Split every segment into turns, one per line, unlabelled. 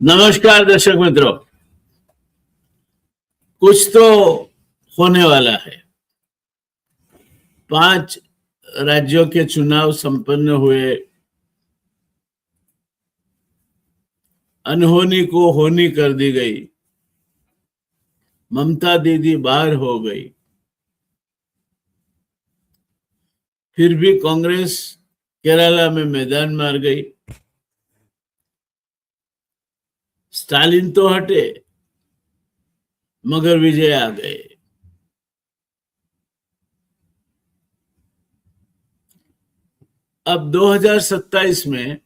नमस्कार दर्शक मित्रों, कुछ तो होने वाला है। 5 राज्यों के चुनाव संपन्न हुए, अनहोनी को होनी कर दी गई, ममता दीदी बाहर हो गई, फिर भी कांग्रेस केरला में मैदान मार गई। स्टालिन तो हटे मगर विजय आ गए। अब 2027 में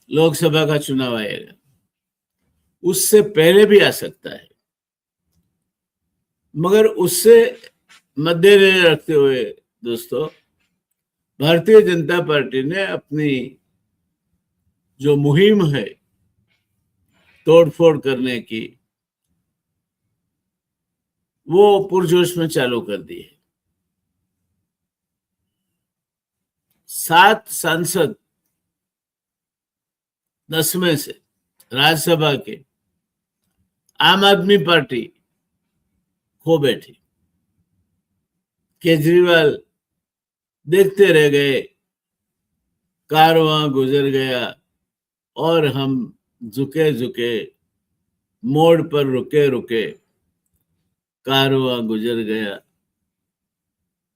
लोकसभा का चुनाव आएगा, उससे पहले भी आ सकता है, मगर उससे मद्देनजर रखते हुए दोस्तों, भारतीय जनता पार्टी ने अपनी जो मुहिम है तोड़फोड़ करने की, वो पुरजोश में चालू कर दी है। 7 सांसद 10 में से राज्यसभा के आम आदमी पार्टी खो बैठी। केजरीवाल देखते रह गए, कारवां गुजर गया और हम झुके झुके मोड़ पर रुके रुके, कारवां गुजर गया,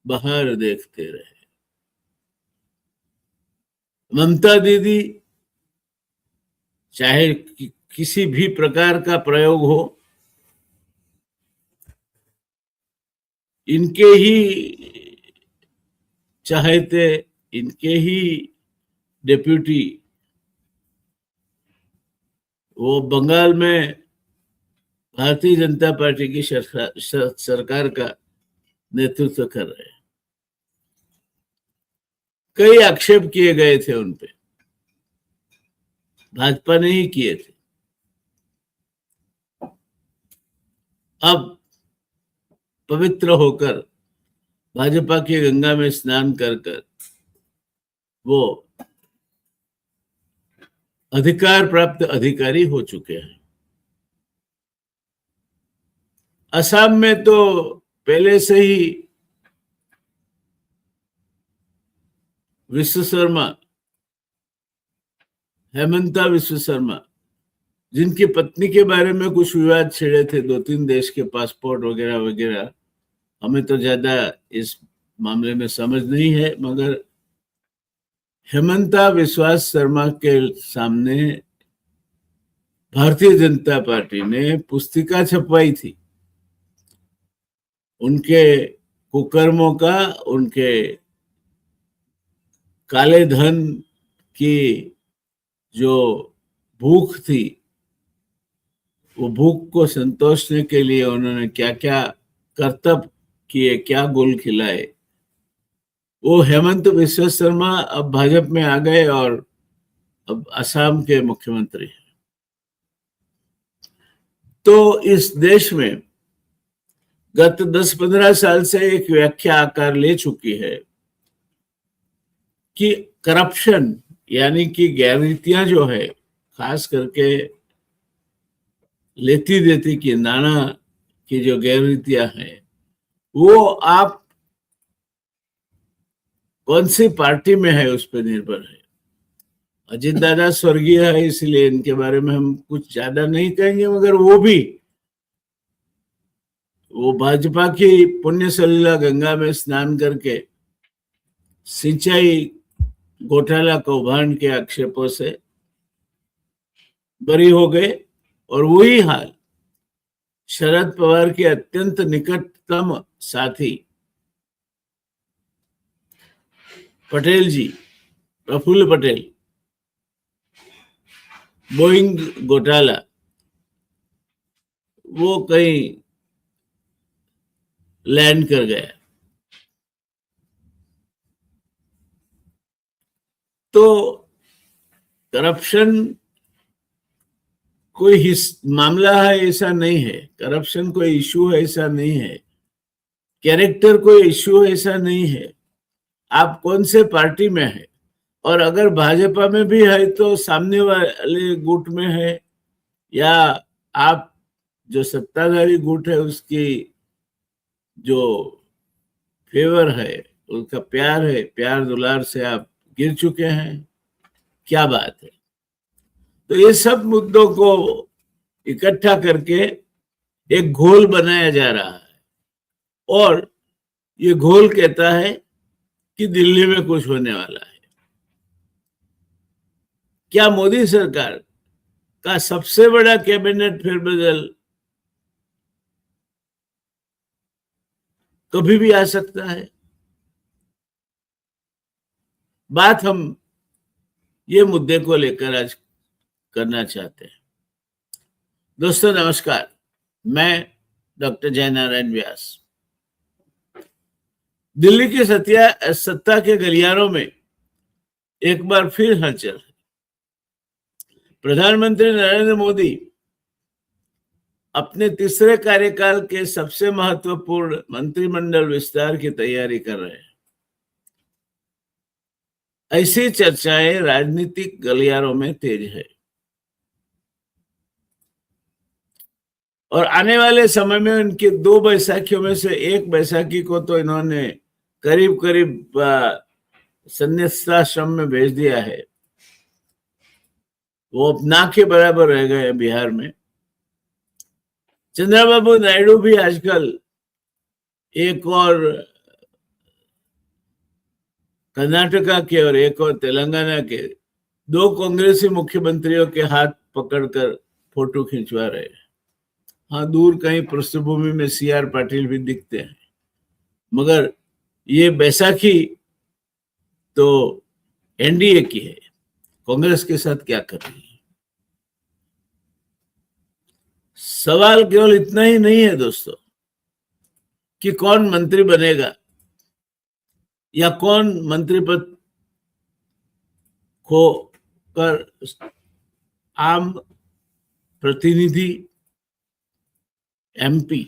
बाहर देखते रहे। ममता दीदी चाहे किसी भी प्रकार का प्रयोग हो, इनके ही चाहते, इनके ही डेप्यूटी वो बंगाल में भारतीय जनता पार्टी की सरकार का नेतृत्व कर रहे हैं। कई आक्षेप किए गए थे उन पे, भाजपा ने ही किए थे। अब पवित्र होकर भाजपा की गंगा में स्नान कर कर वो अधिकार प्राप्त अधिकारी हो चुके हैं। असम में तो पहले से ही विश्व शर्मा, हेमंता विश्व शर्मा, जिनकी पत्नी के बारे में कुछ विवाद छिड़े थे, 2-3 देश के पासपोर्ट वगैरह वगैरह, हमें तो ज्यादा इस मामले में समझ नहीं है, मगर हेमंता विश्वास शर्मा के सामने भारतीय जनता पार्टी ने पुस्तिका छपवाई थी उनके कुकर्मों का, उनके काले धन की जो भूख थी, वो भूख को संतोषने के लिए उन्होंने क्या क्या करतब किए, क्या गुल खिलाए। वो हेमंत विश्व शर्मा अब भाजपा में आ गए और अब असम के मुख्यमंत्री हैं। तो इस देश में गत 10-15 साल से एक व्याख्या आकार ले चुकी है कि करप्शन यानी कि गैररीतियां जो है, खास करके लेती देती की, नाना की जो गैररीतियां हैं, वो आप कौन सी पार्टी में है उस पर निर्भर है। अजित दादा स्वर्गीय है, इसलिए इनके बारे में हम कुछ ज्यादा नहीं कहेंगे, मगर वो भाजपा की पुण्य सलिला गंगा में स्नान करके सिंचाई घोटाला कौभांड के आक्षेपों से बरी हो गए। और वही हाल शरद पवार के अत्यंत निकटतम साथी पटेल जी, प्रफुल्ल पटेल, बोइंग घोटाला, वो कहीं लैंड कर गया। तो करप्शन कोई मामला है ऐसा नहीं है, करप्शन कोई इशू है ऐसा नहीं है, कैरेक्टर कोई इशू है ऐसा नहीं है। आप कौन से पार्टी में है और अगर भाजपा में भी है तो सामने वाले गुट में है, या आप जो सत्ताधारी गुट है उसकी जो फेवर है, उसका प्यार है, प्यार दुलार से आप गिर चुके हैं, क्या बात है। तो ये सब मुद्दों को इकट्ठा करके एक घोल बनाया जा रहा है, और ये घोल कहता है कि दिल्ली में कुछ होने वाला है। क्या मोदी सरकार का सबसे बड़ा कैबिनेट फेरबदल कभी भी आ सकता है? बात हम ये मुद्दे को लेकर आज करना चाहते हैं। दोस्तों नमस्कार, मैं डॉक्टर जयनारायण व्यास। दिल्ली की सत्ता के गलियारों में एक बार फिर हलचल है। प्रधानमंत्री नरेंद्र मोदी अपने तीसरे कार्यकाल के सबसे महत्वपूर्ण मंत्रिमंडल विस्तार की तैयारी कर रहे हैं। ऐसी चर्चाएं राजनीतिक गलियारों में तेज है, और आने वाले समय में उनकी 2 बैसाखियों में से एक बैसाखी को तो इन्होंने करीब करीब संन्यासाश्रम में भेज दिया है। वो अब ना के बराबर रह गए बिहार में। चंद्रबाबू नायडू भी आजकल एक और कर्नाटका के और एक और तेलंगाना के 2 कांग्रेसी मुख्यमंत्रियों के हाथ पकड़कर फोटो खिंचवा रहे हैं। हाँ, दूर कहीं पृष्ठभूमि में CR पाटिल भी दिखते हैं, मगर ये बैसाखी तो NDA की है, कांग्रेस के साथ क्या कर रही है। सवाल केवल इतना ही नहीं है दोस्तों कि कौन मंत्री बनेगा या कौन मंत्री पद खो कर आम प्रतिनिधि, MP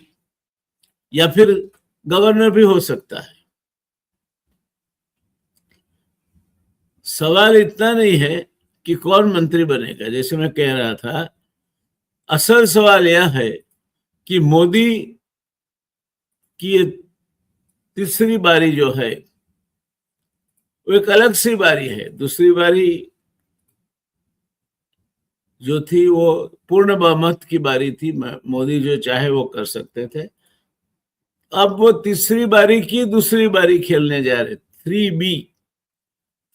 या फिर गवर्नर भी हो सकता है। सवाल इतना नहीं है कि कौन मंत्री बनेगा, जैसे मैं कह रहा था, असल सवाल यह है कि मोदी की तीसरी बारी जो है वो एक अलग सी बारी है। दूसरी बारी जो थी वो पूर्ण बहुमत की बारी थी, मोदी जो चाहे वो कर सकते थे। अब वो तीसरी बारी की दूसरी बारी खेलने जा रहे। 3B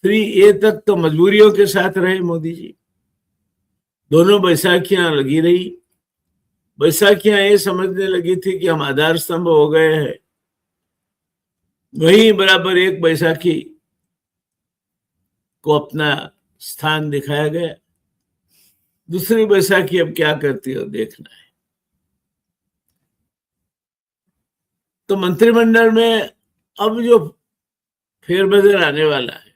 3A तक तो मजबूरियों के साथ रहे मोदी जी। दोनों बैसाखियां लगी रही। बैसाखियां ये समझने लगी थी कि हम आधार स्तंभ हो गए हैं, वही बराबर एक बैसाखी को अपना स्थान दिखाया गया। दूसरी बैसाखी अब क्या करती हो देखना है। तो मंत्रिमंडल में अब जो फेरबदल आने वाला है,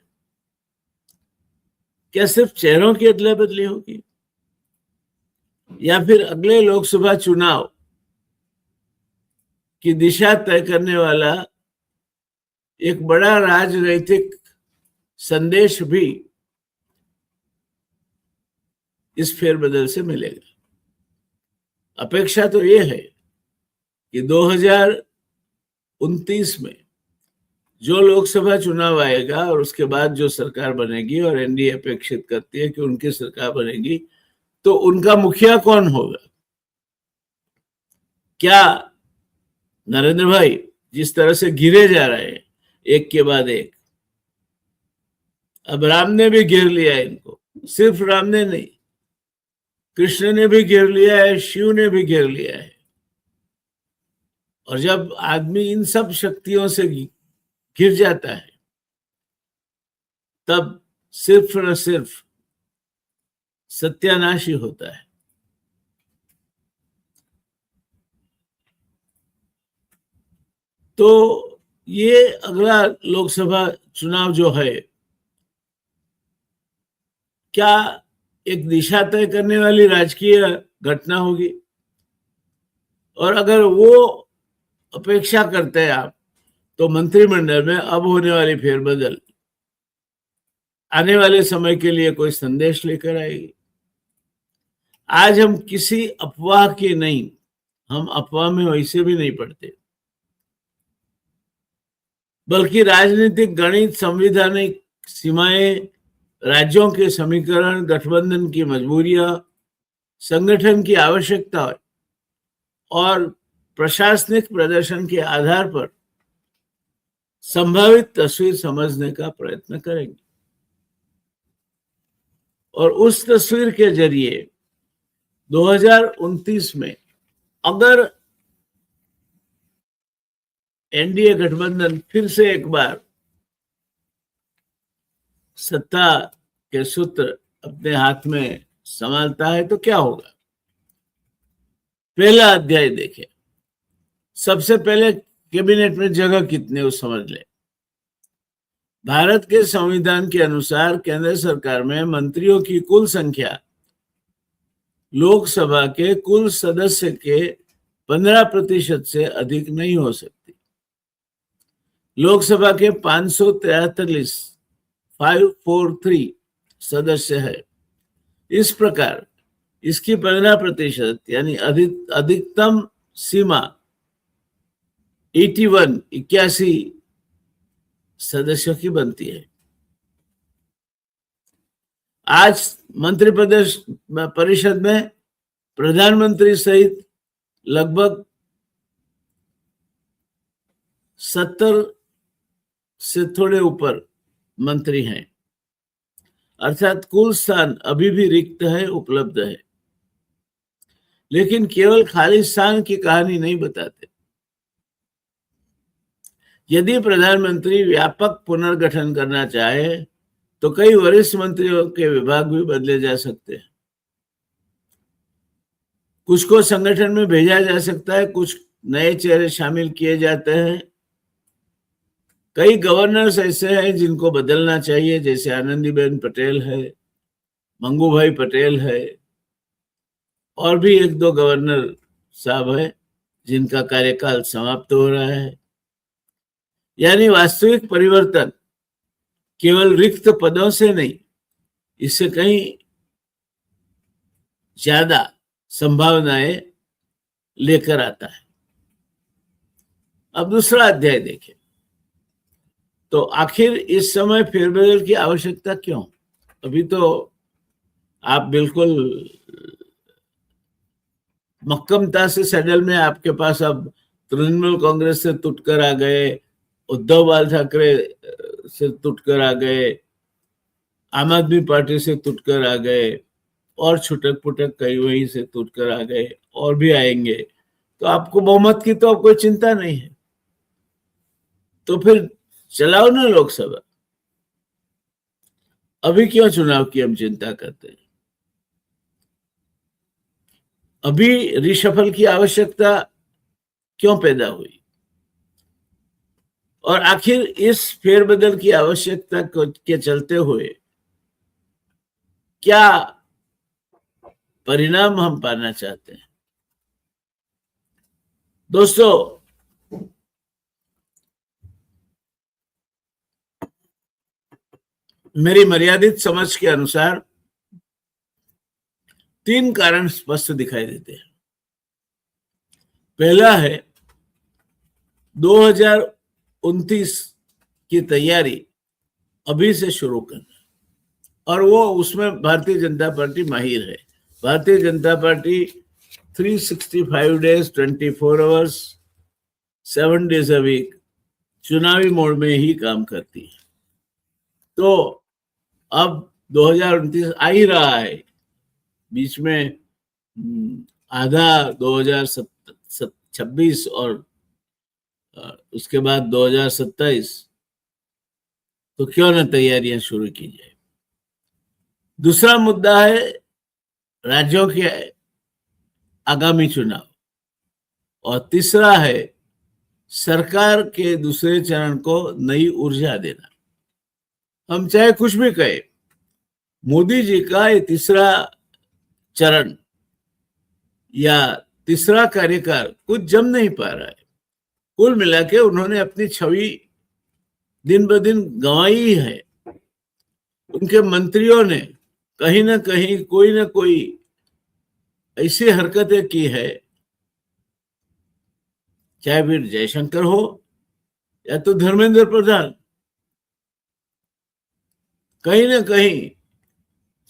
क्या सिर्फ चेहरों की अदला बदली होगी, या फिर अगले लोकसभा चुनाव की दिशा तय करने वाला एक बड़ा राजनीतिक संदेश भी इस फेरबदल से मिलेगा? अपेक्षा तो ये है कि 2029 में जो लोकसभा चुनाव आएगा और उसके बाद जो सरकार बनेगी, और NDA अपेक्षित करती है कि उनकी सरकार बनेगी, तो उनका मुखिया कौन होगा? क्या नरेंद्र भाई जिस तरह से घिरे जा रहे हैं एक के बाद एक, अब राम ने भी घेर लिया है इनको। सिर्फ राम ने नहीं, कृष्ण ने भी घेर लिया है, शिव ने भी घेर लिया है। और जब आदमी इन सब शक्तियों से घिर जाता है, तब सिर्फ न सिर्फ सत्यानाश ही होता है। तो ये अगला लोकसभा चुनाव जो है, क्या एक दिशा तय करने वाली राजकीय घटना होगी? और अगर वो अपेक्षा करते हैं आप, तो मंत्रिमंडल में अब होने वाली फेरबदल आने वाले समय के लिए कोई संदेश लेकर आएगी। आज हम किसी अफवाह की नहीं, हम अफवाह में वैसे भी नहीं पड़ते, बल्कि राजनीतिक गणित, संवैधानिक सीमाएं, राज्यों के समीकरण, गठबंधन की मजबूरियां, संगठन की आवश्यकता और प्रशासनिक प्रदर्शन के आधार पर संभावित तस्वीर समझने का प्रयत्न करेंगे और उस तस्वीर के जरिए 2029 में अगर एनडीए गठबंधन फिर से एक बार सत्ता के सूत्र अपने हाथ में संभालता है तो क्या होगा। पहला अध्याय देखें। सबसे पहले कैबिनेट में जगह कितने वो समझ ले। भारत के संविधान के अनुसार केंद्र सरकार में मंत्रियों की कुल संख्या लोकसभा के कुल सदस्य के 15% से अधिक नहीं हो सकती। लोकसभा के 543 सदस्य है। इस प्रकार इसकी 15% यानी अधिकतम सीमा 81 सदस्यों की बनती है। आज परिषद में प्रधानमंत्री सहित लगभग 70 से थोड़े ऊपर मंत्री हैं, अर्थात कुल स्थान अभी भी रिक्त है, उपलब्ध है। लेकिन केवल खाली स्थान की कहानी नहीं बताते। यदि प्रधानमंत्री व्यापक पुनर्गठन करना चाहे तो कई वरिष्ठ मंत्रियों के विभाग भी बदले जा सकते हैं। कुछ को संगठन में भेजा जा सकता है, कुछ नए चेहरे शामिल किए जाते हैं। कई गवर्नर्स ऐसे हैं जिनको बदलना चाहिए, जैसे आनंदीबेन पटेल है, मंगू भाई पटेल है, और भी 1-2 गवर्नर साहब है जिनका कार्यकाल समाप्त हो रहा है। यानी वास्तविक परिवर्तन केवल रिक्त पदों से नहीं, इससे कहीं ज्यादा संभावनाएं लेकर आता है। अब दूसरा अध्याय देखें तो आखिर इस समय फेरबदल की आवश्यकता क्यों। अभी तो आप बिल्कुल मक्कमता से सैडल में, आपके पास अब तृणमूल कांग्रेस से टूटकर आ गए, उद्धव बाल ठाकरे से टूटकर आ गए, आम आदमी पार्टी से टूटकर आ गए, और छुटक पुटक कई वहीं से टूटकर आ गए, और भी आएंगे। तो आपको बहुमत की तो कोई चिंता नहीं है, तो फिर चलाओ ना लोकसभा। अभी क्यों चुनाव की हम चिंता करते हैं। अभी रिशफल की आवश्यकता क्यों पैदा हुई, और आखिर इस फेरबदल की आवश्यकता के चलते हुए क्या परिणाम हम पाना चाहते हैं। दोस्तों, मेरी मर्यादित समझ के अनुसार 3 कारण स्पष्ट दिखाई देते हैं। पहला है 2029 की तैयारी अभी से शुरू करना, और वो उसमें भारतीय जनता पार्टी माहिर है। Bharatiya Janata party 365 days 24 hours 7 days a week चुनावी मोड में ही काम करती है। तो अब 2029 आ ही रहा है, बीच में आधा 2026 और उसके बाद 2027, तो क्यों ना तैयारियां शुरू की जाए। दूसरा मुद्दा है राज्यों के आगामी चुनाव, और तीसरा है सरकार के दूसरे चरण को नई ऊर्जा देना। हम चाहे कुछ भी कहें, मोदी जी का ये तीसरा चरण या तीसरा कार्यकाल कुछ जम नहीं पा रहा है। कुल मिला के उन्होंने अपनी छवि दिन ब दिन गंवाई है। उनके मंत्रियों ने कहीं ना कहीं कोई ना कोई ऐसी हरकतें की है, चाहे फिर जयशंकर हो या तो धर्मेंद्र प्रधान, कहीं ना कहीं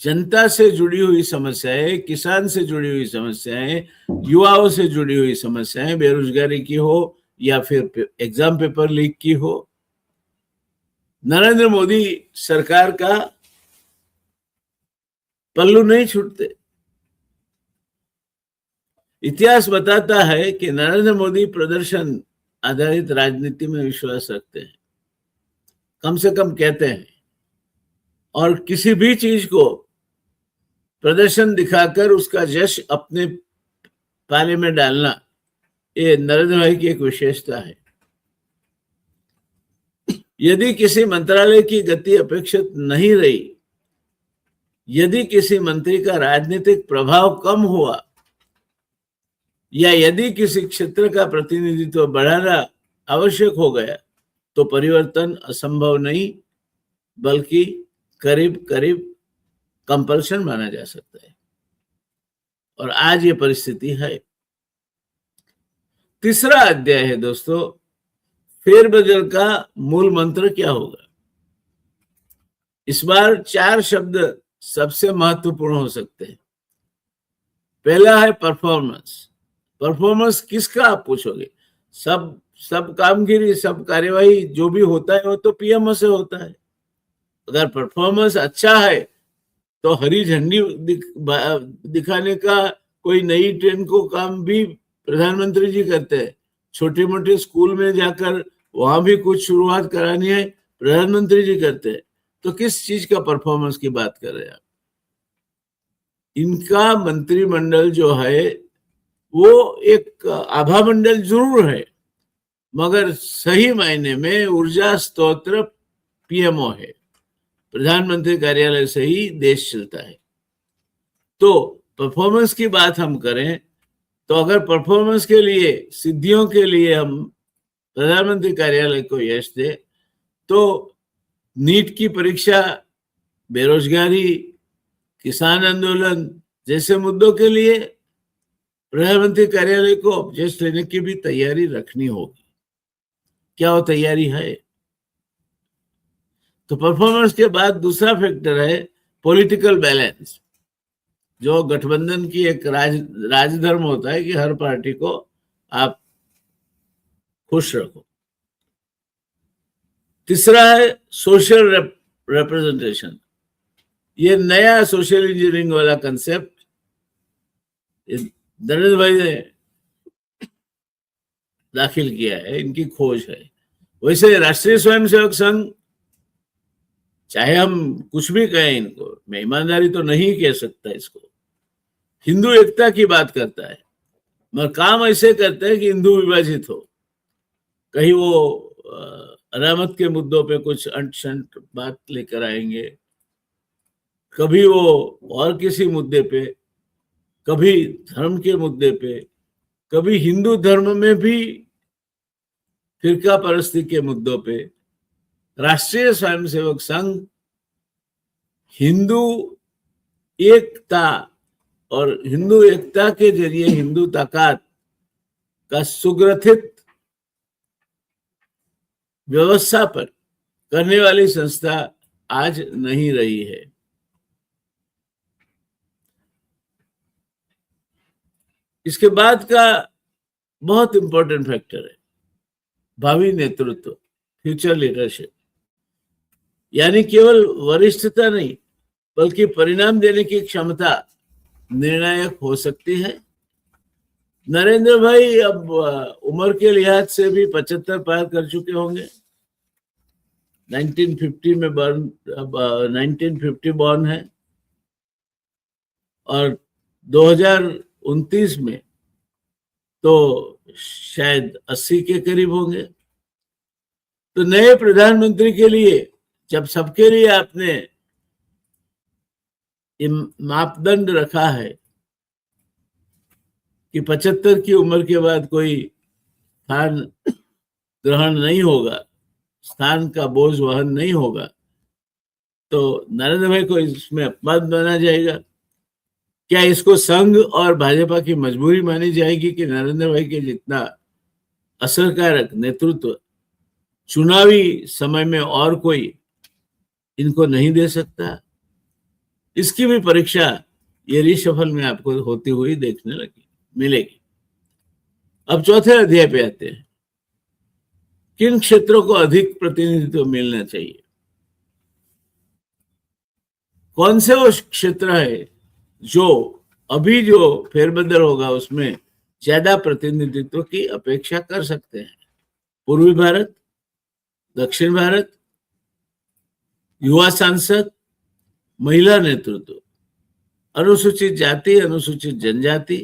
जनता से जुड़ी हुई समस्याएं, किसान से जुड़ी हुई समस्याएं, युवाओं से जुड़ी हुई समस्याएं, बेरोजगारी की हो या फिर एग्जाम पेपर लीक की हो, नरेंद्र मोदी सरकार का पल्लू नहीं छूटते। इतिहास बताता है कि नरेंद्र मोदी प्रदर्शन आधारित राजनीति में विश्वास रखते हैं, कम से कम कहते हैं, और किसी भी चीज को प्रदर्शन दिखाकर उसका यश अपने पाले में डालना, ये नरेंद्र भाई की एक विशेषता है। यदि किसी मंत्रालय की गति अपेक्षित नहीं रही, यदि किसी मंत्री का राजनीतिक प्रभाव कम हुआ, या यदि किसी क्षेत्र का प्रतिनिधित्व बढ़ाना आवश्यक हो गया, तो परिवर्तन असंभव नहीं बल्कि करीब करीब कंपल्शन माना जा सकता है, और आज ये परिस्थिति है। तीसरा अध्याय है दोस्तों, फेरबदल का मूल मंत्र क्या होगा। इस बार 4 शब्द सबसे महत्वपूर्ण हो सकते हैं। पहला है परफॉर्मेंस। परफॉर्मेंस किसका आप पूछोगे? सब कामगिरी, सब कार्यवाही जो भी होता है वो तो पीएमओ से होता है। अगर परफॉर्मेंस अच्छा है तो हरी झंडी दिखाने का कोई नई ट्रेन को काम भी प्रधानमंत्री जी करते हैं। छोटे मोटे स्कूल में जाकर वहां भी कुछ शुरुआत करानी है, प्रधानमंत्री जी करते हैं। तो किस चीज का परफॉर्मेंस की बात कर रहे हैं आप? इनका मंत्रिमंडल जो है वो एक आभा मंडल जरूर है, मगर सही मायने में ऊर्जा स्तोत्र पीएमओ है। प्रधानमंत्री कार्यालय से ही देश चलता है। तो परफॉर्मेंस की बात हम करें तो अगर परफॉर्मेंस के लिए, सिद्धियों के लिए हम प्रधानमंत्री कार्यालय को यश दे, तो नीट की परीक्षा, बेरोजगारी, किसान आंदोलन जैसे मुद्दों के लिए प्रधानमंत्री कार्यालय को यश लेने की भी तैयारी रखनी होगी। क्या वो तैयारी है? तो परफॉर्मेंस के बाद दूसरा फैक्टर है पॉलिटिकल बैलेंस, जो गठबंधन की एक राजधर्म होता है कि हर पार्टी को आप खुश रखो। तीसरा है सोशल रिप्रेजेंटेशन। ये नया सोशल इंजीनियरिंग वाला कंसेप्ट नरेंद्र भाई ने दाखिल किया है, इनकी खोज है। वैसे राष्ट्रीय स्वयंसेवक संघ, चाहे हम कुछ भी कहें इनको, मैं ईमानदारी तो नहीं कह सकता इसको, हिंदू एकता की बात करता है, मगर काम ऐसे करते हैं कि हिंदू विभाजित हो। कहीं वो अनामत के मुद्दों पे कुछ अंट शंट बात लेकर आएंगे, कभी वो और किसी मुद्दे पे, कभी धर्म के मुद्दे पे, कभी हिंदू धर्म में भी फिरका परस्ती के मुद्दों पे। राष्ट्रीय स्वयंसेवक संघ हिंदू एकता और हिंदू एकता के जरिए हिंदू ताकत का सुग्रथित व्यवस्थापन करने वाली संस्था आज नहीं रही है। इसके बाद का बहुत इंपॉर्टेंट फैक्टर है भावी नेतृत्व, फ्यूचर लीडरशिप। यानी केवल वरिष्ठता नहीं बल्कि परिणाम देने की क्षमता निर्णायक हो सकती है। नरेंद्र भाई अब उम्र के लिहाज से भी 75 पार कर चुके होंगे। 1950 में बर्न, अब 1950 बॉर्न है और 2029 में तो शायद 80 के करीब होंगे। तो नए प्रधानमंत्री के लिए जब सबके लिए आपने मापदंड रखा है कि 75 की उम्र के बाद कोई स्थान ग्रहण नहीं होगा, स्थान का बोझ वहन नहीं होगा, तो नरेंद्र भाई को इसमें अपमान माना जाएगा? क्या इसको संघ और भाजपा की मजबूरी मानी जाएगी कि नरेंद्र भाई के जितना असरकारक नेतृत्व चुनावी समय में और कोई इनको नहीं दे सकता? इसकी भी परीक्षा ये रिशफल में आपको होती हुई देखने लगी मिलेगी। अब चौथे अध्याय पे आते हैं। किन क्षेत्रों को अधिक प्रतिनिधित्व मिलना चाहिए? कौन से वो क्षेत्र है जो अभी जो फेरबदल होगा उसमें ज्यादा प्रतिनिधित्व की अपेक्षा कर सकते हैं? पूर्वी भारत, दक्षिण भारत, युवा सांसद, महिला नेतृत्व, अनुसूचित जाति, अनुसूचित जनजाति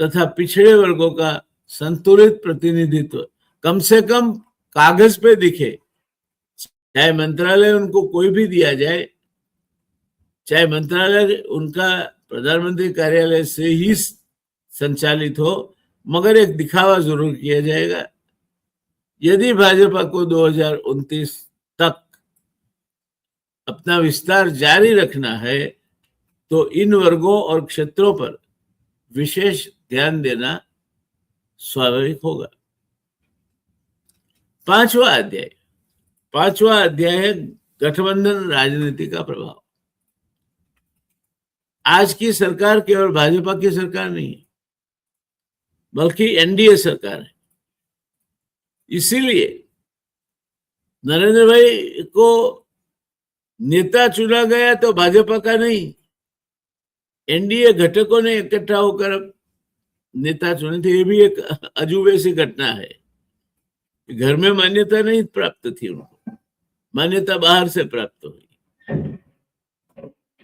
तथा पिछड़े वर्गों का संतुलित प्रतिनिधित्व कम से कम कागज पे दिखे। चाहे मंत्रालय उनको कोई भी दिया जाए, चाहे मंत्रालय उनका प्रधानमंत्री कार्यालय से ही संचालित हो, मगर एक दिखावा जरूर किया जाएगा। यदि भाजपा को 2029 तक अपना विस्तार जारी रखना है तो इन वर्गों और क्षेत्रों पर विशेष ध्यान देना स्वाभाविक होगा। पांचवा अध्याय है गठबंधन राजनीति का प्रभाव। आज की सरकार केवल भाजपा की सरकार नहीं है, बल्कि एनडीए सरकार है। इसीलिए नरेंद्र भाई को नेता चुना गया तो भाजपा का नहीं, एनडीए घटकों ने इकट्ठा होकर नेता चुने थे। ये भी एक अजूबे सी घटना है। घर में मान्यता नहीं प्राप्त थी उनको, मान्यता बाहर से प्राप्त हुई।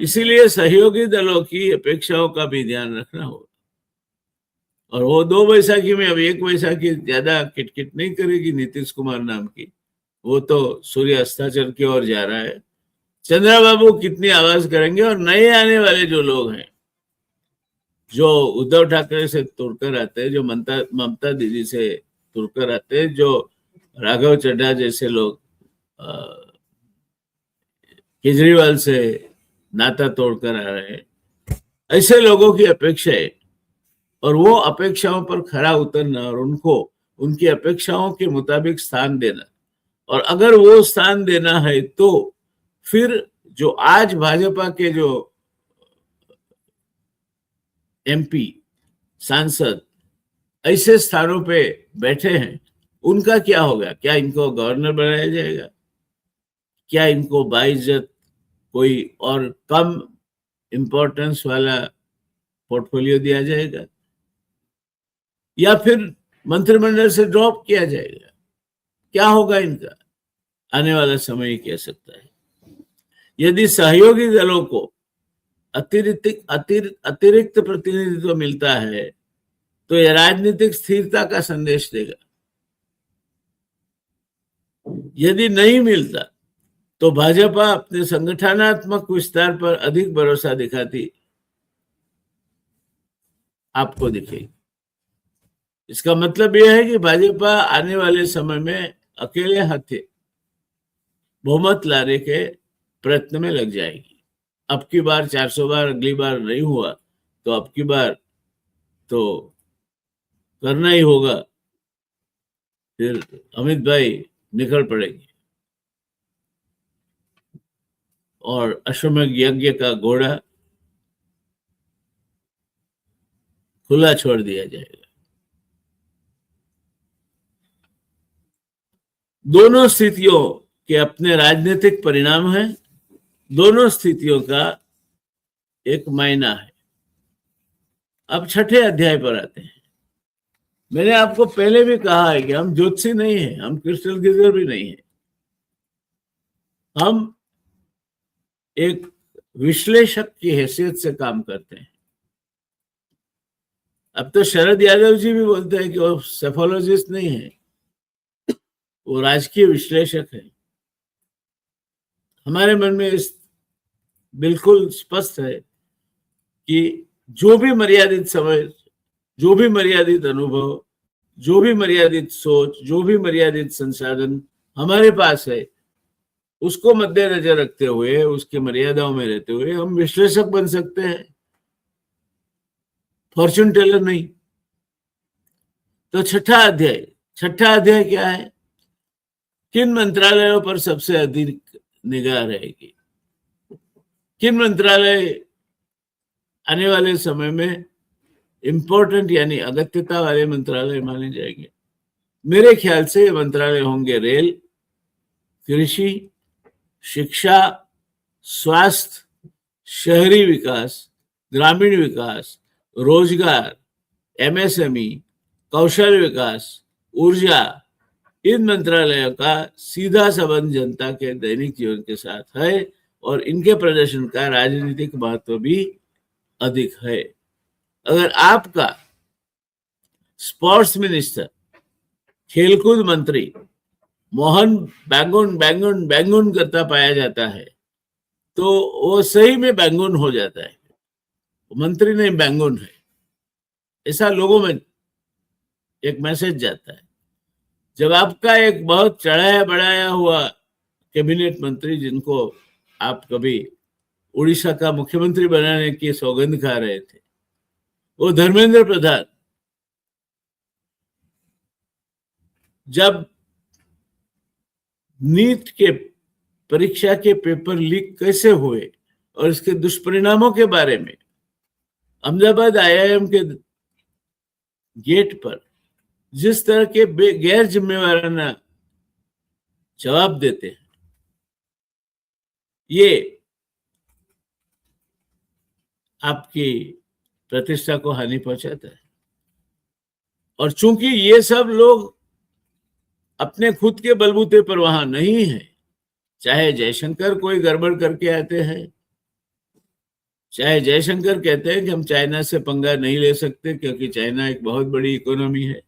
इसीलिए सहयोगी दलों की अपेक्षाओं का भी ध्यान रखना होगा। और वो 2 बैसाखी में, अब 1 बैसाखी ज्यादा किटकिट नहीं करेगी नीतीश कुमार नाम की, वो तो सूर्य अस्ताचल की ओर जा रहा है। चंद्रा बाबू कितनी आवाज करेंगे? और नए आने वाले जो लोग हैं, जो उद्धव ठाकरे से तुरकर आते हैं, जो ममता दीदी से तुरकर आते हैं, जो राघव चड्ढा जैसे लोग केजरीवाल से नाता तोड़कर आ रहे हैं, ऐसे लोगों की अपेक्षा है। और वो अपेक्षाओं पर खरा उतरना और उनको उनकी अपेक्षाओं के मुताबिक स्थान देना, और अगर वो स्थान देना है तो फिर जो आज भाजपा के जो एमपी सांसद ऐसे स्थानों पे बैठे हैं, उनका क्या होगा? क्या इनको गवर्नर बनाया जाएगा? क्या इनको बाइज्जत कोई और कम इंपॉर्टेंस वाला पोर्टफोलियो दिया जाएगा, या फिर मंत्रिमंडल से ड्रॉप किया जाएगा? क्या होगा इनका? आने वाला समय ही कह सकता है। यदि सहयोगी दलों को अतिरिक्त प्रतिनिधित्व मिलता है तो यह राजनीतिक स्थिरता का संदेश देगा। यदि नहीं मिलता तो भाजपा अपने संगठनात्मक विस्तार पर अधिक भरोसा दिखाती आपको दिखेगी। इसका मतलब यह है कि भाजपा आने वाले समय में अकेले हाथे बहुमत लाने के प्रयत्न में लग जाएगी। अब की बार 400 बार, अगली बार नहीं हुआ तो अब की बार तो करना ही होगा। फिर अमित भाई निकल पड़ेंगे और अश्वमेध यज्ञ का घोड़ा खुला छोड़ दिया जाएगा। दोनों स्थितियों के अपने राजनीतिक परिणाम हैं, दोनों स्थितियों का एक मायना है। अब छठे अध्याय पर आते हैं। मैंने आपको पहले भी कहा है कि हम ज्योतिषी नहीं है, हम क्रिस्टल गीजर भी नहीं है, हम एक विश्लेषक की हैसियत से काम करते हैं। अब तो शरद यादव जी भी बोलते हैं कि वो सेफोलॉजिस्ट नहीं है, वो राजकीय विश्लेषक है। हमारे मन में इस बिल्कुल स्पष्ट है कि जो भी मर्यादित समय, जो भी मर्यादित अनुभव, जो भी मर्यादित सोच, जो भी मर्यादित संसाधन हमारे पास है, उसको मद्देनजर रखते हुए, उसकी मर्यादाओं में रहते हुए हम विश्लेषक बन सकते हैं, फॉर्चून टेलर नहीं। तो छठा अध्याय क्या है? किन मंत्रालयों पर सबसे अधिक निगाह रहेगी, किन मंत्रालय आने वाले समय में इंपॉर्टेंट यानी अगत्यता वाले मंत्रालय माने जाएंगे। मेरे ख्याल से ये मंत्रालय होंगे रेल, कृषि, शिक्षा, स्वास्थ्य, शहरी विकास, ग्रामीण विकास, रोजगार, एमएसएमई, कौशल विकास, ऊर्जा। इन मंत्रालयों का सीधा संबंध जनता के दैनिक जीवन के साथ है और इनके प्रदर्शन का राजनीतिक महत्व भी अधिक है। अगर आपका स्पोर्ट्स मिनिस्टर, खेलकूद मंत्री मोहन बैंगुन करता पाया जाता है तो वो सही में बैंगुन हो जाता है, मंत्री नहीं बैंगुन है, ऐसा लोगों में एक मैसेज जाता है। जब आपका एक बहुत चढ़ाया बढ़ाया हुआ कैबिनेट मंत्री, जिनको आप कभी उड़ीसा का मुख्यमंत्री बनाने की सौगंध खा रहे थे, वो धर्मेंद्र प्रधान, जब नीट के परीक्षा के पेपर लीक कैसे हुए और इसके दुष्परिणामों के बारे में अहमदाबाद आईआईएम के गेट पर जिस तरह के गैर जिम्मेवाराना जवाब देते हैं, ये आपकी प्रतिष्ठा को हानि पहुंचाता है। और चूंकि ये सब लोग अपने खुद के बलबूते पर वहां नहीं है, चाहे जयशंकर कोई गड़बड़ करके आते हैं, चाहे जयशंकर कहते हैं कि हम चाइना से पंगा नहीं ले सकते क्योंकि चाइना एक बहुत बड़ी इकोनॉमी है,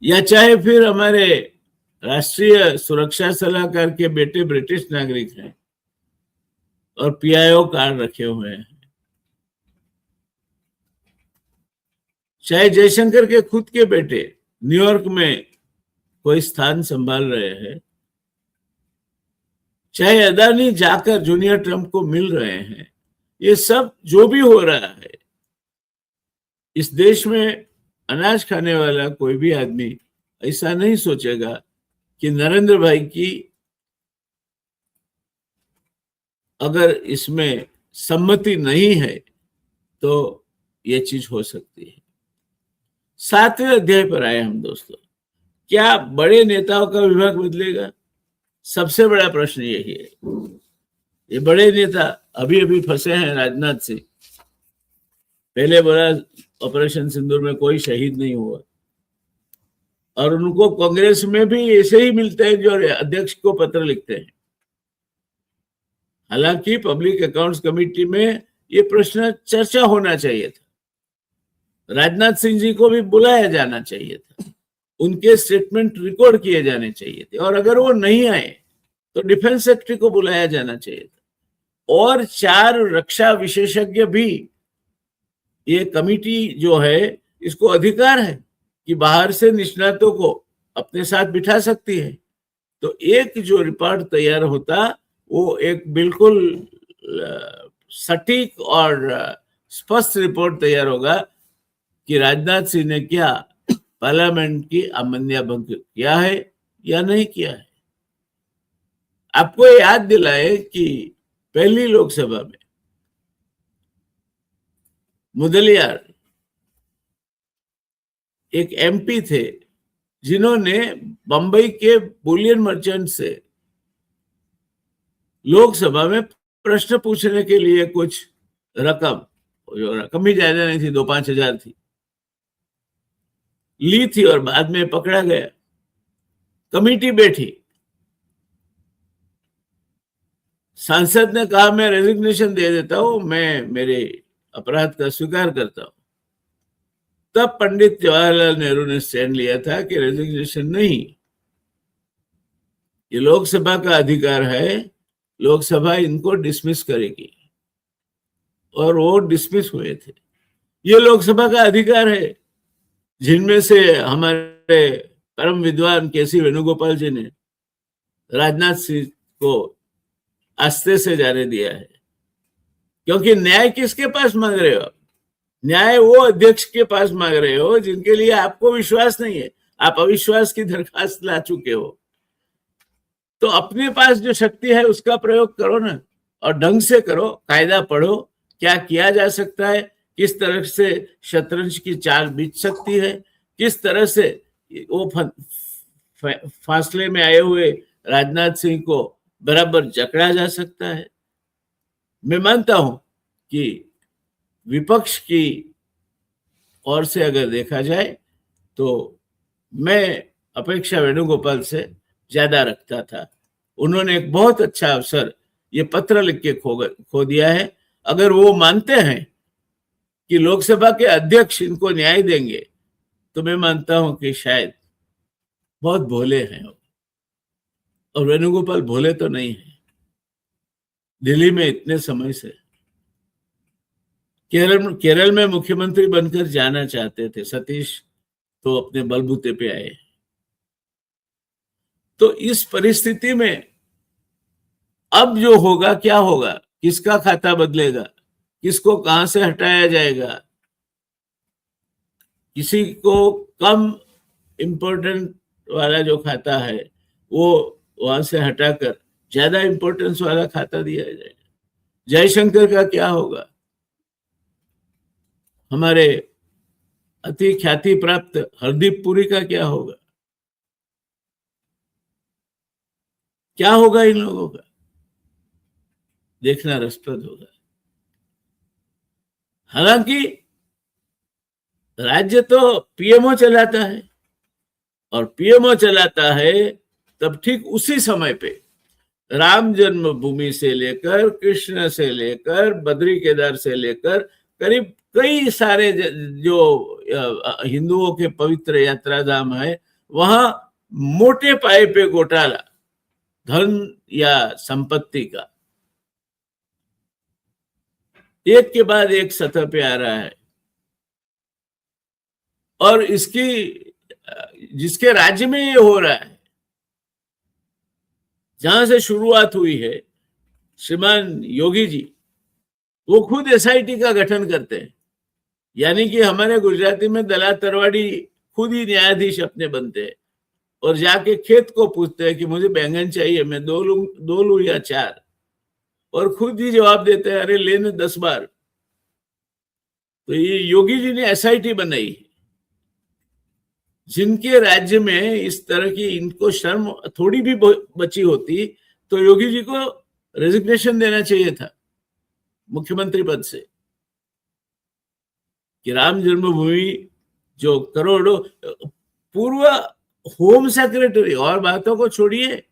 या चाहे फिर हमारे राष्ट्रीय सुरक्षा सलाहकार के बेटे ब्रिटिश नागरिक हैं और पीआईओ कार्ड रखे हुए हैं, चाहे जयशंकर के खुद के बेटे न्यूयॉर्क में कोई स्थान संभाल रहे हैं, चाहे अदानी जाकर जूनियर ट्रंप को मिल रहे हैं, ये सब जो भी हो रहा है, इस देश में अनाज खाने वाला कोई भी आदमी ऐसा नहीं सोचेगा कि नरेंद्र भाई की अगर इसमें सम्मति नहीं है तो ये चीज हो सकती है। 7वें अध्याय पर आए हम दोस्तों। क्या बड़े नेताओं का विभाग बदलेगा? सबसे बड़ा प्रश्न यही है। ये बड़े नेता अभी अभी फंसे हैं। राजनाथ सिंह पहले बोला ऑपरेशन सिंदूर में कोई शहीद नहीं हुआ, और उनको कांग्रेस में भी ऐसे ही मिलते हैं जो अध्यक्ष को पत्र लिखते हैं। हालांकि पब्लिक अकाउंट्स कमेटी में ये प्रश्न चर्चा होना चाहिए था, राजनाथ सिंह जी को भी बुलाया जाना चाहिए था, उनके स्टेटमेंट रिकॉर्ड किए जाने चाहिए थे, और अगर वो नहीं आए तो डिफेंस सेक्रेटरी को बुलाया जाना चाहिए था, और 4 रक्षा विशेषज्ञ भी। ये कमेटी जो है, इसको अधिकार है कि बाहर से निष्णातों को अपने साथ बिठा सकती है। तो एक जो रिपोर्ट तैयार होता वो एक बिल्कुल सटीक और स्पष्ट रिपोर्ट तैयार होगा कि राजनाथ सिंह ने क्या पार्लियामेंट की अमान्य भंग किया है या नहीं किया है। आपको याद दिलाए कि पहली लोकसभा में मुदलियार एक एमपी थे जिन्होंने बंबई के बुलियन मर्चेंट से लोकसभा में प्रश्न पूछने के लिए कुछ रकम, जो रकम भी ज्यादा नहीं थी, 2-5 हजार थी, ली थी और बाद में पकड़ा गया। कमेटी बैठी, सांसद ने कहा मैं रेजिग्नेशन दे देता हूं, मैं मेरे अपराध का स्वीकार करता हूं। तब पंडित जवाहरलाल नेहरू ने स्टैंड लिया था कि रेजिग्नेशन नहीं, ये लोकसभा का अधिकार है, लोकसभा इनको डिसमिस करेगी, और वो डिसमिस हुए थे। ये लोकसभा का अधिकार है, जिनमें से हमारे परम विद्वान केसी वेणुगोपाल जी ने राजनाथ सिंह को आस्ते से जाने दिया है। क्योंकि न्याय किसके पास मांग रहे हो आप? न्याय वो अध्यक्ष के पास मांग रहे हो जिनके लिए आपको विश्वास नहीं है, आप अविश्वास की दरखास्त ला चुके हो। तो अपने पास जो शक्ति है उसका प्रयोग करो ना, और ढंग से करो, कायदा पढ़ो, क्या किया जा सकता है, किस तरह से शतरंज की चाल बीत सकती है, किस तरह से वो फासले में आए हुए राजनाथ सिंह को बराबर जकड़ा जा सकता है। मैं मानता हूं कि विपक्ष की ओर से अगर देखा जाए तो मैं अपेक्षा वेणुगोपाल से ज्यादा रखता था। उन्होंने एक बहुत अच्छा अवसर ये पत्र लिख के खो दिया है। अगर वो मानते हैं कि लोकसभा के अध्यक्ष इनको न्याय देंगे तो मैं मानता हूं कि शायद बहुत भोले हैं। और वेणुगोपाल भोले तो नहीं है। दिल्ली में इतने समय से केरल में मुख्यमंत्री बनकर जाना चाहते थे। सतीश तो अपने बलबूते पे आए। तो इस परिस्थिति में अब जो होगा, क्या होगा, किसका खाता बदलेगा, किसको कहां से हटाया जाएगा, किसी को कम इंपॉर्टेंट वाला जो खाता है वो वहां से हटाकर ज्यादा इंपॉर्टेंस वाला खाता दिया जाएगा। जयशंकर का क्या होगा, हमारे अति ख्याति प्राप्त हरदीप पुरी का क्या होगा, क्या होगा इन लोगों का, देखना रसप्रद होगा। हालांकि राज्य तो पीएमओ चलाता है, और पीएमओ चलाता है तब ठीक उसी समय पे राम जन्मभूमि से लेकर, कृष्ण से लेकर, बद्री केदार से लेकर करीब कई सारे जो हिंदुओं के पवित्र यात्रा धाम है वहां मोटे पाए पे घोटाला, धन या संपत्ति का एक के बाद एक सतह पे आ रहा है। और इसकी जिसके राज्य में ये हो रहा है, जहां से शुरुआत हुई है, श्रीमान योगी जी वो खुद एसआईटी का गठन करते हैं। यानी कि हमारे गुजराती में दलाल तरवाड़ी खुद ही न्यायाधीश अपने बनते हैं और जाके खेत को पूछते हैं कि मुझे बैंगन चाहिए, मैं दो लूं या 4, और खुद ही जवाब देते हैं अरे लेने 10 बार। तो ये योगी जी ने एसआईटी बनाई। जिनके राज्य में इस तरह की इनको शर्म थोड़ी भी बची होती तो योगी जी को रेजिग्नेशन देना चाहिए था मुख्यमंत्री पद से। कि राम जन्मभूमि जो करोड़ों, पूर्व होम सेक्रेटरी, और बातों को छोड़िए,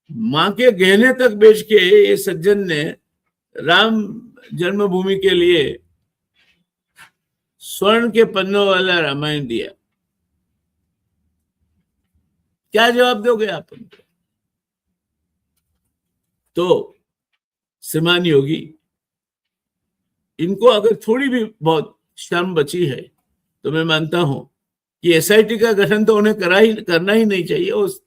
मां के गहने तक बेच के ये सज्जन ने राम जन्मभूमि के लिए स्वर्ण के पन्नों वाला रामायण दिया। क्या जवाब दोगे आप उनको? तो श्रीमान योगी, इनको अगर थोड़ी भी बहुत शर्म बची है तो मैं मानता हूं कि एसआईटी का गठन तो उन्हें करना ही नहीं चाहिए। उस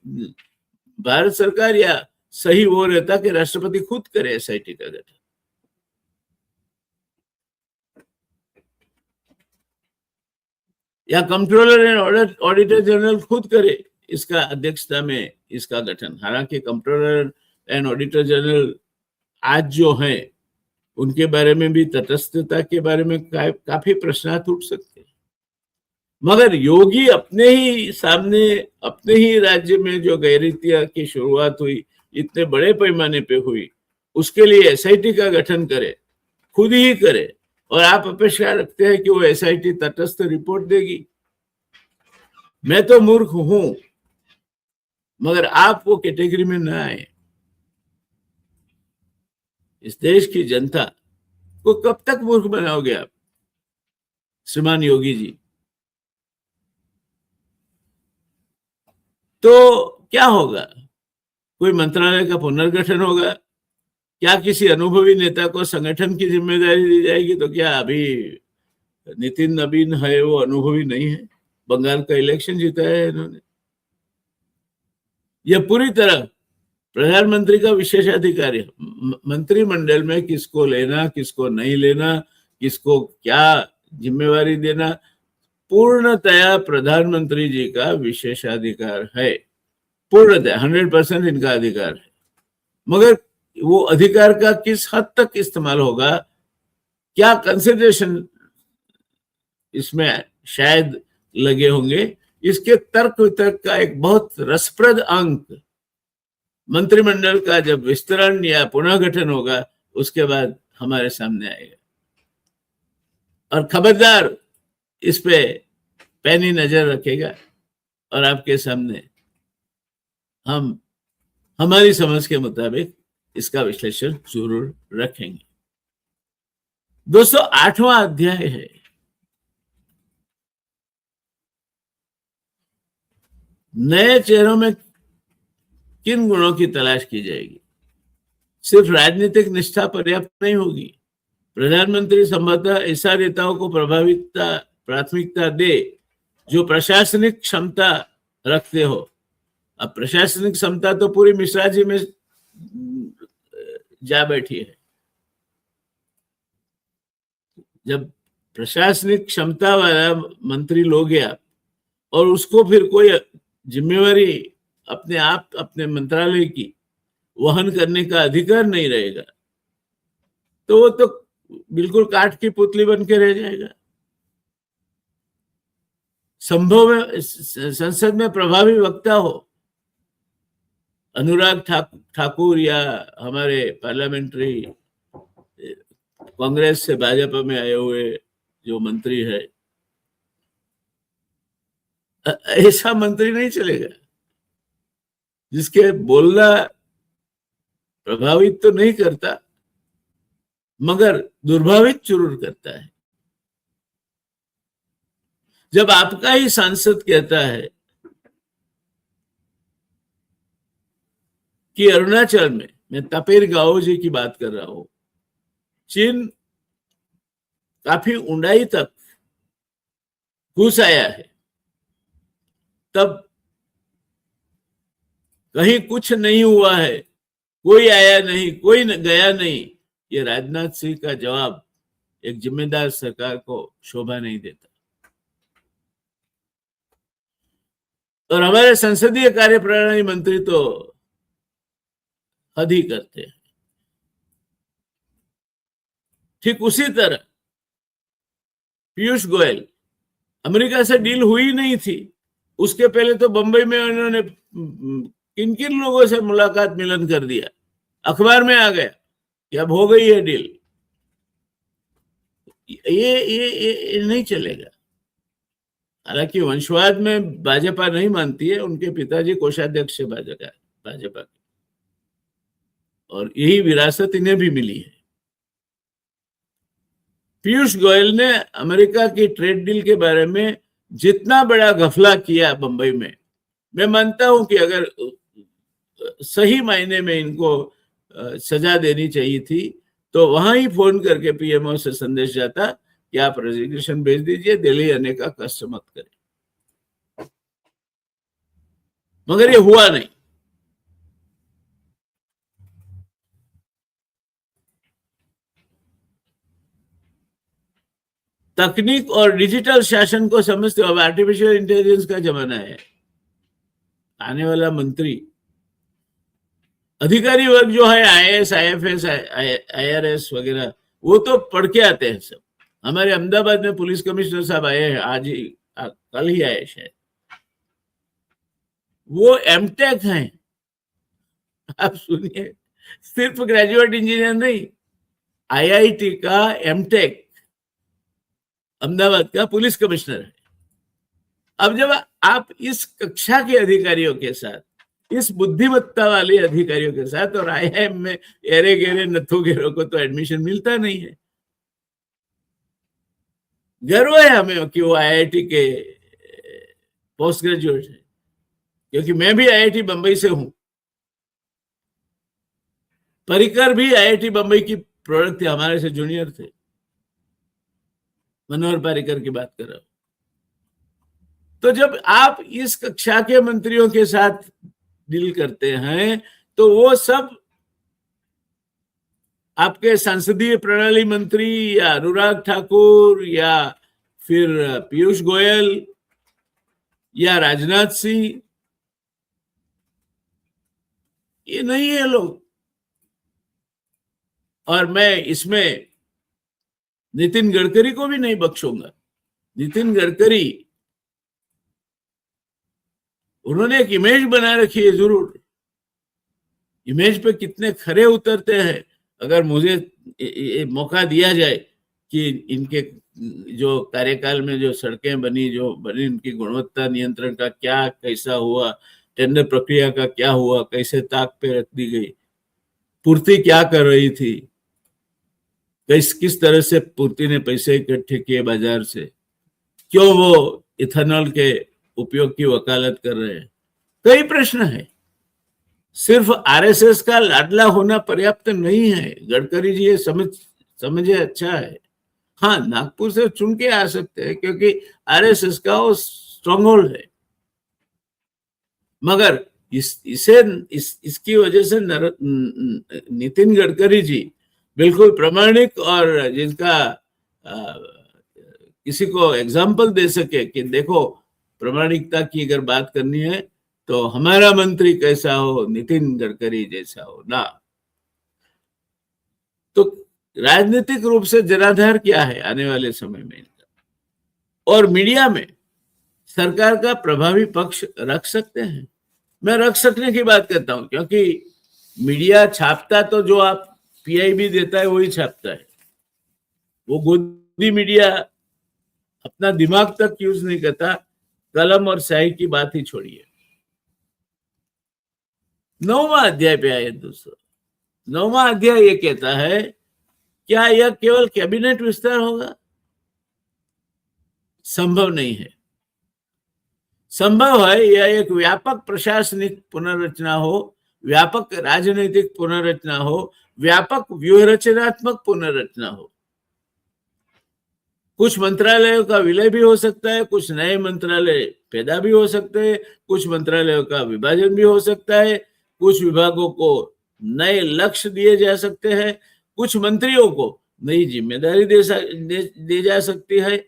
भारत सरकार या सही वो रहता कि राष्ट्रपति खुद करे एसआईटी का गठन। या कंट्रोलर एंड ऑडिटर जनरल खुद करे इसका अध्यक्षता में इसका गठन। हालांकि कंट्रोलर एंड ऑडिटर जनरल आज जो है उनके बारे में भी तटस्थता के बारे में काफी प्रश्नार्थ उठ सकते हैं। मगर योगी अपने ही सामने, अपने ही राज्य में जो गैररीतियां की शुरुआत हुई, इतने बड़े पैमाने पे हुई, उसके लिए एसआईटी का गठन करे, खुद ही करे, और आप अपेक्षा रखते हैं कि वो एसआईटी तटस्थ रिपोर्ट देगी। मैं तो मूर्ख हूं, मगर आप वो कैटेगरी में न आए। इस देश की जनता को कब तक मूर्ख बनाओगे आप श्रीमान योगी जी? तो क्या होगा? कोई मंत्रालय का पुनर्गठन होगा? क्या किसी अनुभवी नेता को संगठन की जिम्मेदारी दी जाएगी? तो क्या अभी नितिन नवीन है वो अनुभवी नहीं है? बंगाल का इलेक्शन जीता है इन्होंने। यह पूरी तरह प्रधानमंत्री का विशेषाधिकार है। मंत्रिमंडल में किसको लेना, किसको नहीं लेना, किसको क्या जिम्मेवारी देना, पूर्णतया प्रधानमंत्री जी का विशेषाधिकार है। पूर्णतः 100% इनका अधिकार है। मगर वो अधिकार का किस हद तक इस्तेमाल होगा, क्या कंसिडरेशन इसमें शायद लगे होंगे, इसके तर्क वितर्क का एक बहुत रसप्रद अंक मंत्रिमंडल का जब विस्तरण या पुनर्गठन होगा उसके बाद हमारे सामने आएगा। और खबरदार इस पे पैनी नजर रखेगा और आपके सामने हम हमारी समझ के मुताबिक इसका विश्लेषण जरूर रखेंगे। दोस्तों, 8वां अध्याय है नए चेहरों में किन गुणों की तलाश की जाएगी। सिर्फ राजनीतिक निष्ठा पर्याप्त नहीं होगी। प्रधानमंत्री संभवतः ऐसा नेताओं को प्राथमिकता दे जो प्रशासनिक क्षमता रखते हो। अब प्रशासनिक क्षमता तो पूरी मिश्रा जी में जा बैठी है। जब प्रशासनिक क्षमता वाला मंत्री लोगे आप और उसको फिर कोई जिम्मेवारी अपने आप अपने मंत्रालय की वहन करने का अधिकार नहीं रहेगा तो वो तो बिल्कुल काठ की पुतली बन के रह जाएगा। संभव है संसद में प्रभावी वक्ता हो, अनुराग ठाकुर या हमारे पार्लियामेंट्री कांग्रेस से भाजपा में आए हुए जो मंत्री है, ऐसा मंत्री नहीं चलेगा जिसके बोलना प्रभावित तो नहीं करता मगर दुर्भावित जरूर करता है। जब आपका ही सांसद कहता है कि अरुणाचल में, मैं तपेर गाओ जी की बात कर रहा हूं, चीन काफी ऊंचाई तक घुस आया है, तब कहीं कुछ नहीं हुआ है, कोई आया नहीं, कोई गया नहीं, ये राजनाथ सिंह का जवाब एक जिम्मेदार सरकार को शोभा नहीं देता। और हमारे संसदीय कार्यप्रणाली मंत्री तो हद ही करते हैं। ठीक उसी तरह पीयूष गोयल, अमेरिका से डील हुई नहीं थी, उसके पहले तो बंबई में उन्होंने किन किन लोगों से मुलाकात मिलन कर दिया, अखबार में आ गया कि अब हो गई है डील। ये नहीं चलेगा। हालांकि वंशवाद में भाजपा नहीं मानती है, उनके पिताजी कोषाध्यक्ष है भाजपा के, और यही विरासत इन्हें भी मिली है। पीयूष गोयल ने अमेरिका की ट्रेड डील के बारे में जितना बड़ा घफला किया बंबई में, मैं मानता हूं कि अगर सही मायने में इनको सजा देनी चाहिए थी तो वहां ही फोन करके पीएमओ से संदेश जाता कि आप रेजिग्नेशन भेज दीजिए, दिल्ली आने का कष्ट मत करें। मगर ये हुआ नहीं। तकनीक और डिजिटल शासन को समझते हो, अब आर्टिफिशियल इंटेलिजेंस का जमाना है। आने वाला मंत्री, अधिकारी वर्ग जो है, आईएएस, आईएफएस, आईआरएस वगैरह, वो तो पढ़ के आते हैं सब। हमारे अहमदाबाद में पुलिस कमिश्नर साहब आए हैं, आज ही कल ही आए शायद, वो एमटेक हैं। आप सुनिए, सिर्फ ग्रेजुएट इंजीनियर नहीं, आईआईटी का एमटेक अहमदाबाद का पुलिस कमिश्नर है। अब जब आप इस कक्षा के अधिकारियों के साथ, इस बुद्धिमत्ता वाले अधिकारियों के साथ, और आईआईएम में एरे गेरे नथु गेरों को तो एडमिशन मिलता नहीं है। गर्व है हमें कि वो आईआईटी के पोस्ट ग्रेजुएट है, क्योंकि मैं भी आईआईटी बंबई से हूं। परिकर भी आईआईटी बंबई की प्रोडक्ट थे, हमारे से जूनियर थे। मनोहर पारिकर की बात कर रहा हूं। तो जब आप इस कक्षा के मंत्रियों के साथ डील करते हैं तो वो सब आपके संसदीय प्रणाली मंत्री या अनुराग ठाकुर या फिर पीयूष गोयल या राजनाथ सिंह, ये नहीं है लोग। और मैं इसमें नितिन गडकरी को भी नहीं बख्शूंगा। नितिन गडकरी, उन्होंने एक इमेज बना रखी है, जरूर इमेज पे कितने खरे उतरते हैं। अगर मुझे मौका दिया जाए कि इनके जो कार्यकाल में जो सड़कें बनी, जो बनी, उनकी गुणवत्ता नियंत्रण का क्या कैसा हुआ, टेंडर प्रक्रिया का क्या हुआ, कैसे ताक पे रख दी गई, पूर्ति क्या कर रही थी, किस तरह से पूर्ति ने पैसे इकट्ठे किए बाजार से, क्यों वो इथेनॉल के उपयोग की वकालत कर रहे हैं, कई प्रश्न है। सिर्फ आरएसएस का लाडला होना पर्याप्त नहीं है। गडकरी जी ये समझे, अच्छा है। हाँ, नागपुर से चुन के आ सकते हैं क्योंकि आरएसएस का वो स्ट्रॉन्ग होल्ड है, मगर इसकी वजह से नितिन गडकरी जी बिल्कुल प्रामाणिक और जिनका किसी को एग्जाम्पल दे सके कि देखो प्रामाणिकता की अगर बात करनी है तो हमारा मंत्री कैसा हो, नितिन गडकरी जैसा हो ना। तो राजनीतिक रूप से जनाधार क्या है आने वाले समय में इनका, और मीडिया में सरकार का प्रभावी पक्ष रख सकते हैं। मैं रख सकने की बात करता हूं क्योंकि मीडिया छापता तो जो आप पीआईबी देता है वही छापता है। वो गोदी मीडिया अपना दिमाग तक यूज नहीं करता, कलम और स्याही की बात ही छोड़िए। 9वां अध्याय पे आए दोस्तों। 9वां अध्याय ये कहता है, क्या यह केवल कैबिनेट विस्तार होगा? संभव नहीं है। संभव है यह एक व्यापक प्रशासनिक पुनर्रचना हो, व्यापक राजनीतिक पुनर्रचना हो, व्यापक व्यूहरचनात्मक पुनर्रचना हो। कुछ मंत्रालयों का विलय भी हो सकता है, कुछ नए मंत्रालय पैदा भी हो सकते हैं, कुछ मंत्रालयों का विभाजन भी हो सकता है, कुछ विभागों को नए लक्ष्य दिए जा सकते हैं, कुछ मंत्रियों को नई जिम्मेदारी दी जा सकती है।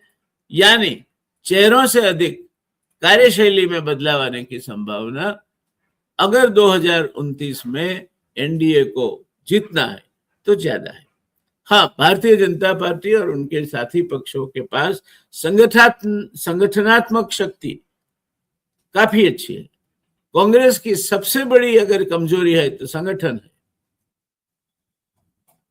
यानी चेहरों से अधिक कार्यशैली में बदलाव आने की संभावना अगर 2029 में एनडीए को जीतना है तो ज्यादा है। हाँ, भारतीय जनता पार्टी और उनके साथी पक्षों के पास संगठनात्मक शक्ति काफी अच्छी है। कांग्रेस की सबसे बड़ी अगर कमजोरी है तो संगठन है।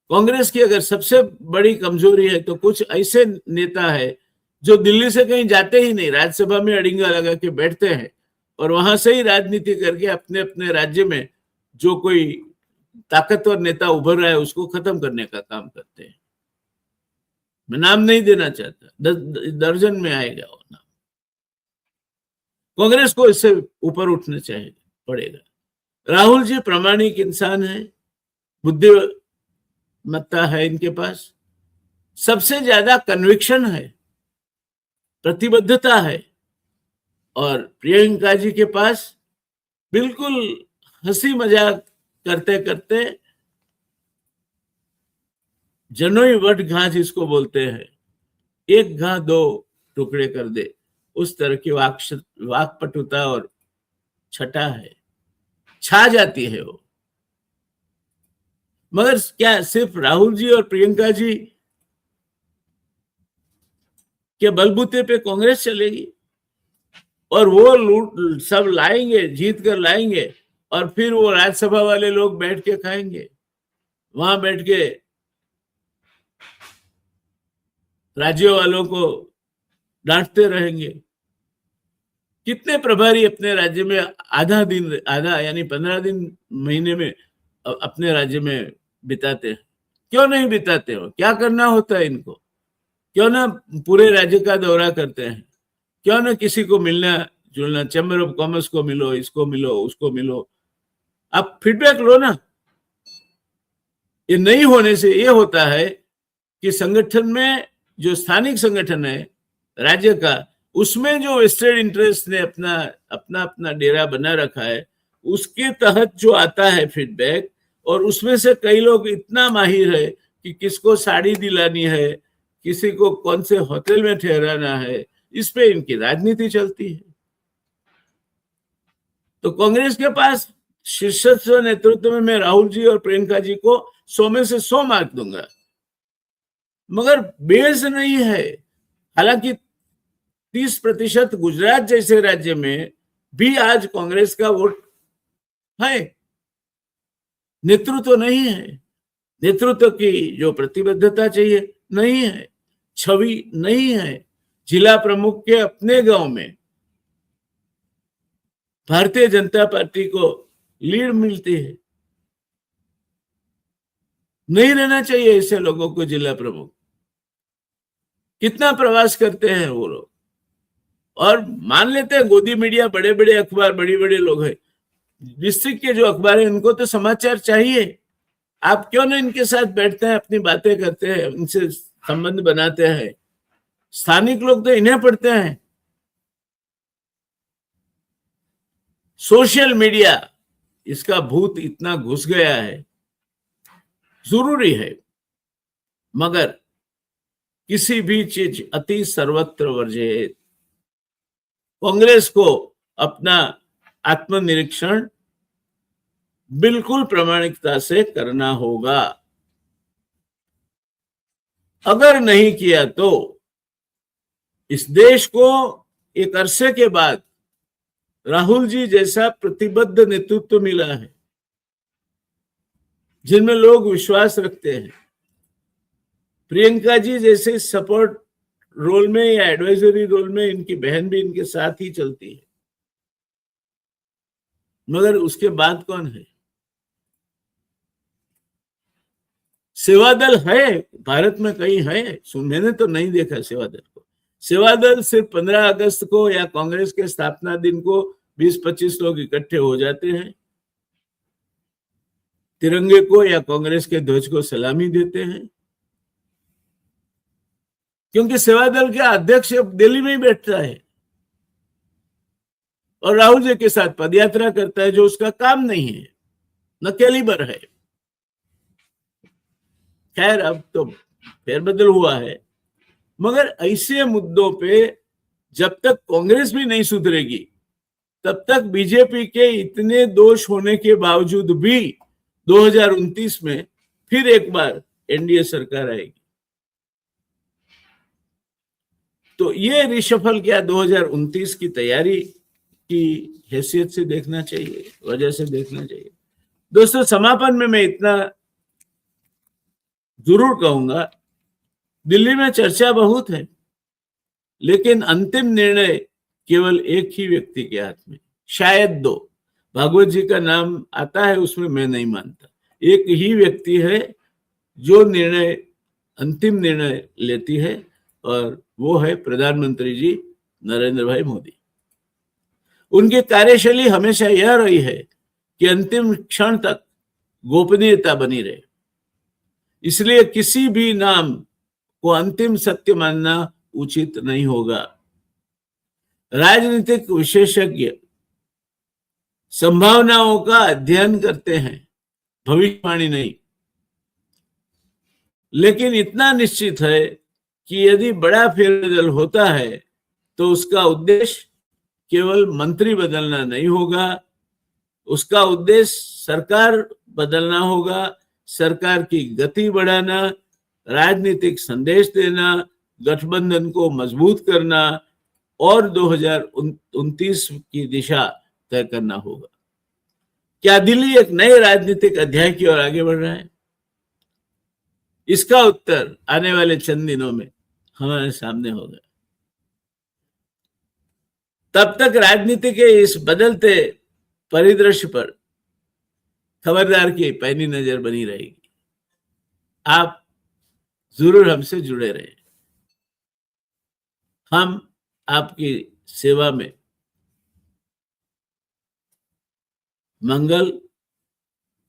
कांग्रेस की अगर सबसे बड़ी कमजोरी है तो कुछ ऐसे नेता है जो दिल्ली से कहीं जाते ही नहीं, राज्यसभा में अड़िंगा लगा के बैठते हैं और वहां से ही राजनीति करके अपने अपने राज्य में जो कोई ताकतवर नेता उभर रहा है उसको खत्म करने का काम करते हैं। मैं नाम नहीं देना चाहता, दर्जन में आएगा वो नाम। कांग्रेस को इससे ऊपर उठना चाहिए पड़ेगा। राहुल जी प्रामाणिक इंसान है, बुद्धिमत्ता है इनके पास, सबसे ज्यादा कन्विक्शन है, प्रतिबद्धता है। और प्रियंका जी के पास बिल्कुल हंसी मजाक करते करते जनोई वट घास इसको बोलते हैं, एक घास दो टुकड़े कर दे, उस तरह की वाक्पटुता और छटा है, छा जाती है वो। मगर क्या सिर्फ राहुल जी और प्रियंका जी के बलबूते पे कांग्रेस चलेगी और वो लूट सब लाएंगे, जीत कर लाएंगे और फिर वो राज्यसभा वाले लोग बैठ के खाएंगे, वहां बैठ के राज्यों वालों को डांटते रहेंगे? कितने प्रभारी अपने राज्य में आधा यानी 15 दिन महीने में अपने राज्य में बिताते हैं? क्यों नहीं बिताते हो? क्या करना होता है इनको? क्यों ना पूरे राज्य का दौरा करते हैं? क्यों ना किसी को मिलना जुलना, चैम्बर ऑफ कॉमर्स को मिलो, इसको मिलो, उसको मिलो, आप फीडबैक लो ना। ये नहीं होने से ये होता है कि संगठन में जो स्थानिक संगठन है राज्य का, उसमें जो वेस्टेड इंटरेस्ट ने अपना अपना डेरा बना रखा है, उसके तहत जो आता है फीडबैक, और उसमें से कई लोग इतना माहिर है कि किसको साड़ी दिलानी है, किसी को कौन से होटल में ठहराना है, इस पे इनकी राजनीति चलती है। तो कांग्रेस के पास शीर्षस्थ नेतृत्व में मैं राहुल जी और प्रियंका जी को 100 में से 100 मार्क दूंगा, मगर बेस नहीं है। हालांकि 30% गुजरात जैसे राज्य में भी आज कांग्रेस का वोट है, नेतृत्व नहीं है, नेतृत्व की जो प्रतिबद्धता चाहिए नहीं है, छवि नहीं है। जिला प्रमुख के अपने गांव में भारतीय जनता पार्टी को लीड मिलती है। नहीं रहना चाहिए ऐसे लोगों को जिला प्रमुख। कितना प्रवास करते हैं वो लोग, और मान लेते हैं गोदी मीडिया, बड़े बड़े अखबार, बड़ी बड़े लोग हैं। डिस्ट्रिक्ट के जो अखबार है उनको तो समाचार चाहिए। आप क्यों ना इनके साथ बैठते हैं, अपनी बातें करते हैं, इनसे संबंध बनाते हैं। स्थानिक लोग तो इन्हें पढ़ते हैं। सोशल मीडिया, इसका भूत इतना घुस गया है, जरूरी है, मगर किसी भी चीज अति सर्वत्र वर्जित। कांग्रेस को अपना आत्मनिरीक्षण बिल्कुल प्रामाणिकता से करना होगा। अगर नहीं किया तो इस देश को एक अरसे के बाद राहुल जी जैसा प्रतिबद्ध नेतृत्व मिला है, जिनमें लोग विश्वास रखते हैं। प्रियंका जी जैसे सपोर्ट रोल में या एडवाइजरी रोल में इनकी बहन भी इनके साथ ही चलती है, मगर उसके बाद कौन है? सेवा दल है भारत में, कहीं है? मैंने तो नहीं देखा सेवा दल को। सेवा दल सिर्फ 15 अगस्त को या कांग्रेस के स्थापना दिन को 20-25 लोग इकट्ठे हो जाते हैं, तिरंगे को या कांग्रेस के ध्वज को सलामी देते हैं, क्योंकि सेवा दल के अध्यक्ष दिल्ली में ही बैठता है और राहुल जी के साथ पदयात्रा करता है, जो उसका काम नहीं है, न कैलिबर है। खैर, अब तो फेरबदल हुआ है, मगर ऐसे मुद्दों पे जब तक कांग्रेस भी नहीं सुधरेगी, तब तक बीजेपी के इतने दोष होने के बावजूद भी 2029 में फिर एक बार एनडीए सरकार आएगी। तो ये रिशफल क्या 2029 की तैयारी की हैसियत से देखना चाहिए, वजह से देखना चाहिए। दोस्तों, समापन में मैं इतना जरूर कहूंगा, दिल्ली में चर्चा बहुत है, लेकिन अंतिम निर्णय केवल एक ही व्यक्ति के हाथ में, शायद दो। भागवत जी का नाम आता है उसमें, मैं नहीं मानता। एक ही व्यक्ति है जो निर्णय, अंतिम निर्णय लेती है, और वो है प्रधानमंत्री जी नरेंद्र भाई मोदी। उनकी कार्यशैली हमेशा यह रही है कि अंतिम क्षण तक गोपनीयता बनी रहे, इसलिए किसी भी नाम को अंतिम सत्य मानना उचित नहीं होगा। राजनीतिक विशेषज्ञ संभावनाओं का अध्ययन करते हैं, भविष्यवाणी नहीं। लेकिन इतना निश्चित है कि यदि बड़ा फेरबदल होता है तो उसका उद्देश्य केवल मंत्री बदलना नहीं होगा, उसका उद्देश्य सरकार बदलना होगा, सरकार की गति बढ़ाना, राजनीतिक संदेश देना, गठबंधन को मजबूत करना और 2029 की दिशा तय करना होगा। क्या दिल्ली एक नए राजनीतिक अध्याय की ओर आगे बढ़ रहा है? इसका उत्तर आने वाले चंद दिनों में हमारे सामने होगा। तब तक राजनीति के इस बदलते परिदृश्य पर खबरदार की पैनी नजर बनी रहेगी। आप जरूर हमसे जुड़े रहे। हम आपकी सेवा में मंगल,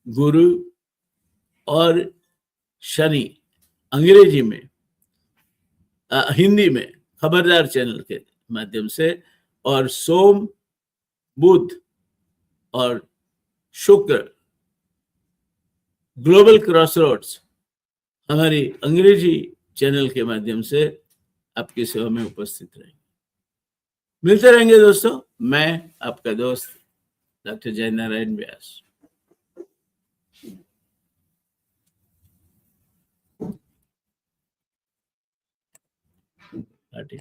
गुरु और शनि अंग्रेजी में, हिंदी में खबरदार चैनल के माध्यम से, और सोम, बुध और शुक्र ग्लोबल क्रॉसरोड्स हमारी अंग्रेजी चैनल के माध्यम से आपकी सेवा में उपस्थित रहेंगे। मिलते रहेंगे दोस्तों। मैं आपका दोस्त डॉक्टर जय नारायण व्यास। आर्टिकल